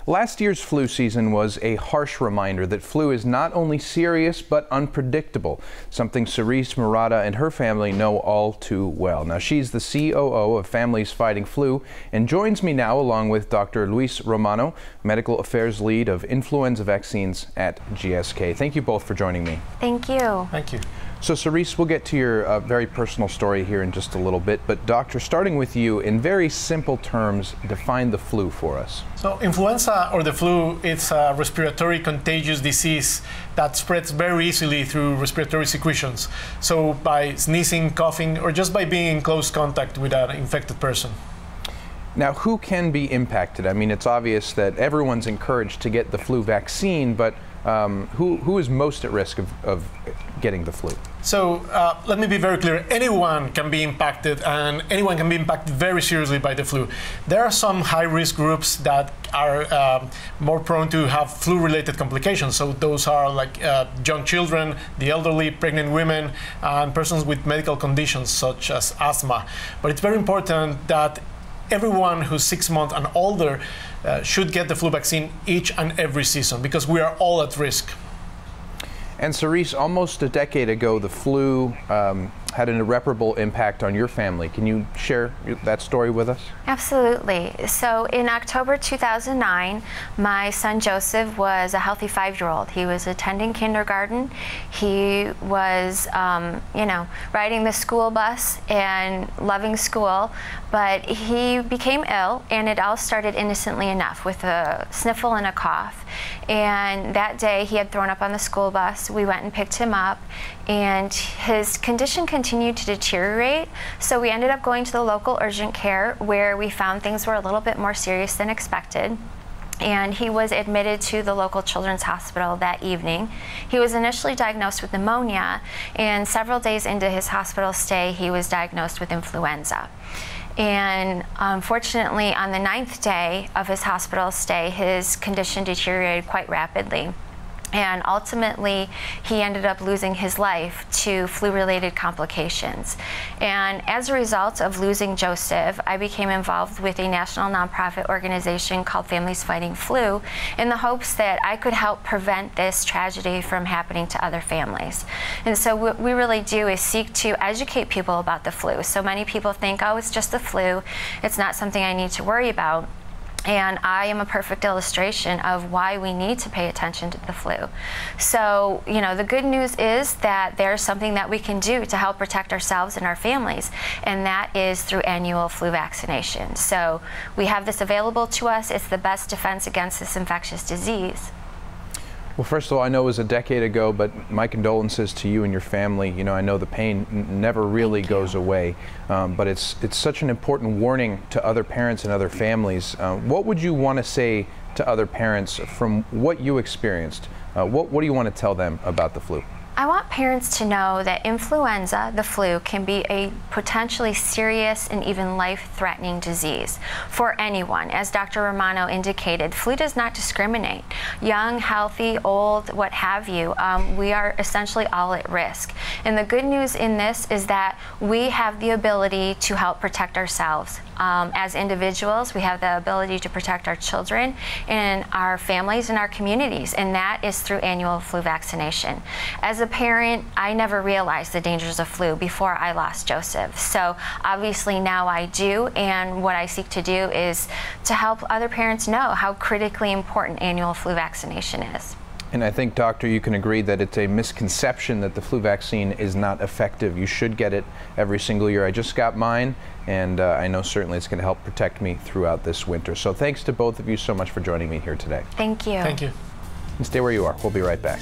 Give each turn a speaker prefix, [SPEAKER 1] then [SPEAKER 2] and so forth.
[SPEAKER 1] Last year's flu season was a harsh reminder that flu is not only serious but unpredictable, something Cerise Murata and her family know all too well. Now, she's the COO of Families Fighting Flu and joins me now along with Dr. Luis Romano, Medical Affairs Lead of Influenza Vaccines at GSK. Thank you both for joining me.
[SPEAKER 2] Thank you.
[SPEAKER 3] Thank you.
[SPEAKER 1] So, Cerise, we'll get to your very personal story here in just a little bit, but Doctor, starting with you, in very simple terms, define the flu for us.
[SPEAKER 3] So, influenza or the flu, it's a respiratory contagious disease that spreads very easily through respiratory secretions. So, by sneezing, coughing, or just by being in close contact with an infected person.
[SPEAKER 1] Now, who can be impacted? I mean, it's obvious that everyone's encouraged to get the flu vaccine, but who is most at risk of getting the flu?
[SPEAKER 3] So let me be very clear. Anyone can be impacted, and anyone can be impacted very seriously by the flu. There are some high-risk groups that are more prone to have flu-related complications. So those are like young children, the elderly, pregnant women, and persons with medical conditions such as asthma. But it's very important that everyone who's 6 months and older should get the flu vaccine each and every season, because we are all at risk.
[SPEAKER 1] And Cerise, almost a decade ago, the flu had an irreparable impact on your family. Can you share that story with us?
[SPEAKER 2] Absolutely. So in October 2009, my son Joseph was a healthy 5-year-old. He was attending kindergarten. He was, riding the school bus and loving school, but he became ill, and it all started innocently enough with a sniffle and a cough. And that day he had thrown up on the school bus. We went and picked him up, and his condition continued to deteriorate. So we ended up going to the local urgent care, where we found things were a little bit more serious than expected. And he was admitted to the local children's hospital that evening. He was initially diagnosed with pneumonia, and several days into his hospital stay, he was diagnosed with influenza. And unfortunately, on the 9th day of his hospital stay, his condition deteriorated quite rapidly. And ultimately, he ended up losing his life to flu-related complications. And as a result of losing Joseph, I became involved with a national nonprofit organization called Families Fighting Flu, in the hopes that I could help prevent this tragedy from happening to other families. And so what we really do is seek to educate people about the flu. So many people think, oh, it's just the flu. It's not something I need to worry about. And I am a perfect illustration of why we need to pay attention to the flu. So, the good news is that there's something that we can do to help protect ourselves and our families, and that is through annual flu vaccination. So we have this available to us. It's the best defense against this infectious disease.
[SPEAKER 1] Well, first of all, I know it was a decade ago, but my condolences to you and your family. I know the pain never really goes away, but it's such an important warning to other parents and other families. What would you want to say to other parents from what you experienced? What do you want to tell them about the flu?
[SPEAKER 2] I want parents to know that influenza, the flu, can be a potentially serious and even life-threatening disease for anyone. As Dr. Romano indicated, flu does not discriminate. Young, healthy, old, what have you, we are essentially all at risk. And the good news in this is that we have the ability to help protect ourselves. As individuals, we have the ability to protect our children and our families and our communities, and that is through annual flu vaccination. As a parent, I never realized the dangers of flu before I lost Joseph. So obviously now I do, and what I seek to do is to help other parents know how critically important annual flu vaccination is.
[SPEAKER 1] And I think, Doctor, you can agree that it's a misconception that the flu vaccine is not effective. You should get it every single year. I just got mine, and I know certainly it's going to help protect me throughout this winter. So thanks to both of you so much for joining me here today.
[SPEAKER 2] Thank you.
[SPEAKER 3] Thank you.
[SPEAKER 1] And stay where you are. We'll be right back.